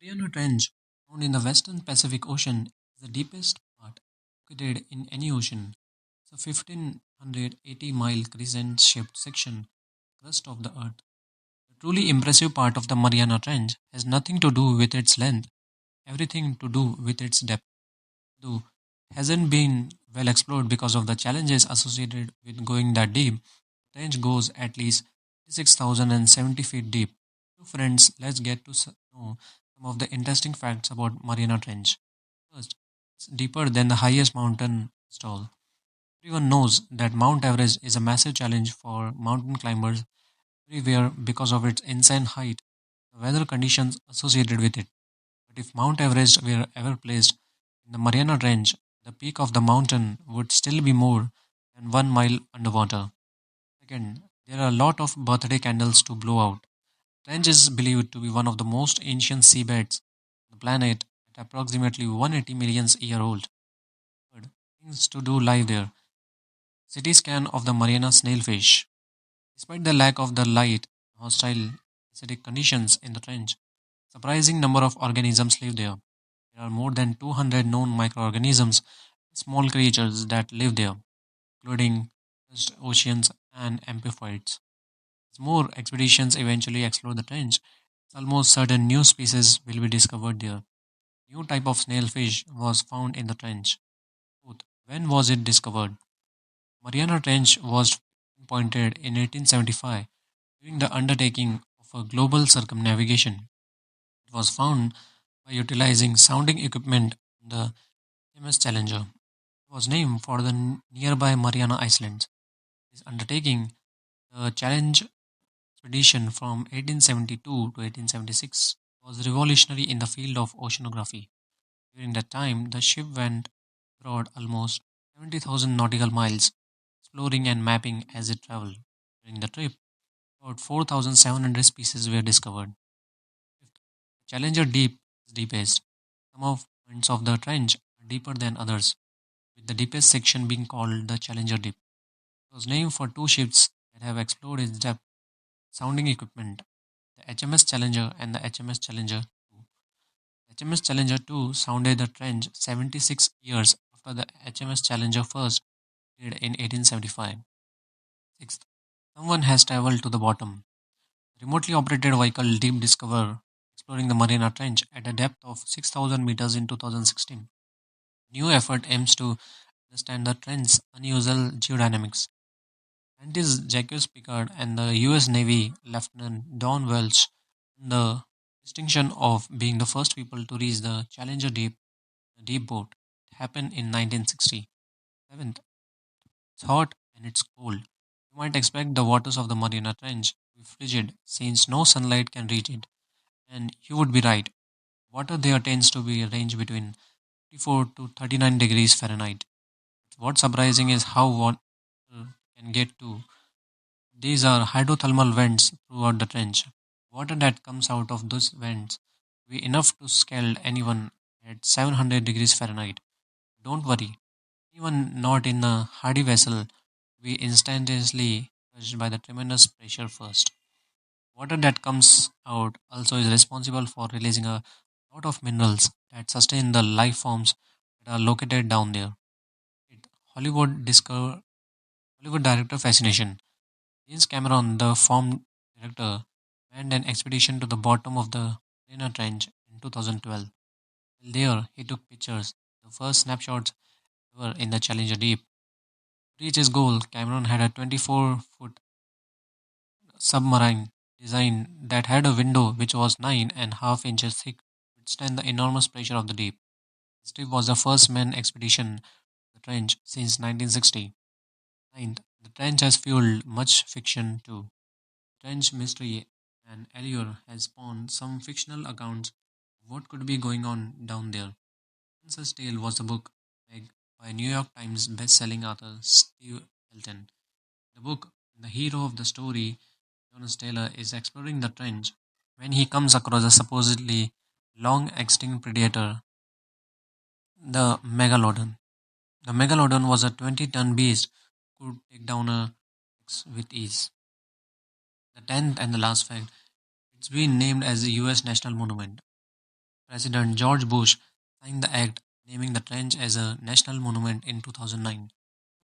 Mariana Trench, found in the western Pacific Ocean, is the deepest part located in any ocean. It's a 1580-mile crescent-shaped section, crust of the Earth. The truly impressive part of the Mariana Trench has nothing to do with its length, everything to do with its depth. Though it hasn't been well explored because of the challenges associated with going that deep, the trench goes at least 6,070 feet deep. So friends, let's get to know some of the interesting facts about Mariana Trench. First, it's deeper than the highest mountain stall. Everyone knows that Mount Everest is a massive challenge for mountain climbers everywhere because of its insane height, the weather conditions associated with it. But if Mount Everest were ever placed in the Mariana Trench, the peak of the mountain would still be more than 1 mile underwater. Second, there are a lot of birthday candles to blow out. Trench is believed to be one of the most ancient seabeds on the planet at approximately 180 million years old. Third, things to do live there. CT scan of the Mariana snailfish. Despite the lack of the light, hostile acidic conditions in the trench, surprising number of organisms live there. There are more than 200 known microorganisms, small creatures that live there, including oceans and amphibians. As more expeditions eventually explore the trench, it's almost certain new species will be discovered there. New type of snailfish was found in the trench. Fourth, when was it discovered? Mariana Trench was pinpointed in 1875 during the undertaking of a global circumnavigation. It was found by utilizing sounding equipment on the HMS Challenger. It was named for the nearby Mariana Islands. This undertaking, the Challenge expedition from 1872 to 1876, was revolutionary in the field of oceanography. During that time, the ship went abroad almost 70,000 nautical miles, exploring and mapping as it traveled. During the trip, about 4,700 species were discovered. Fifth, Challenger Deep is deepest. Some of points of the trench are deeper than others, with the deepest section being called the Challenger Deep. It was named for two ships that have explored its depth sounding equipment, the HMS Challenger and the HMS Challenger 2. HMS Challenger 2 sounded the trench 76 years after the HMS Challenger first did in 1875. Sixth, someone has traveled to the bottom. Remotely operated vehicle Deep Discover exploring the Mariana Trench at a depth of 6,000 meters in 2016. New effort aims to understand the trench's unusual geodynamics. Scientist Jacques Piccard and the US Navy Lieutenant Don Welch earned the distinction of being the first people to reach the Challenger Deep, the deep boat. It happened in 1960. Seventh, it's hot and it's cold. You might expect the waters of the Mariana Trench to be frigid since no sunlight can reach it. And you would be right. Water there tends to be range between 54 to 39 degrees Fahrenheit. What's surprising is how water can get to. These are hydrothermal vents throughout the trench. Water that comes out of those vents will be enough to scald anyone at 700 degrees Fahrenheit. Don't worry, anyone not in a hardy vessel will be instantaneously touched by the tremendous pressure first. Water that comes out also is responsible for releasing a lot of minerals that sustain the life forms that are located down there. It, Hollywood director fascination. James Cameron, the film director, planned an expedition to the bottom of the Mariana Trench in 2012. While there, he took pictures, the first snapshots ever in the Challenger Deep. To reach his goal, Cameron had a 24-foot submarine design that had a window which was 9.5 inches thick to withstand the enormous pressure of the deep. This trip was the first manned expedition to the trench since 1960. Ninth, the trench has fueled much fiction too. Trench mystery and allure has spawned some fictional accounts of what could be going on down there. One such tale was the book Meg by New York Times best-selling author Steve Elton. The book, the hero of the story, Jonas Taylor, is exploring the trench when he comes across a supposedly long extinct predator, the megalodon. The megalodon was a 20-ton beast who could take down a ox with ease. The tenth and the last fact, it's been named as a US National Monument. President George Bush signed the act naming the trench as a national monument in 2009.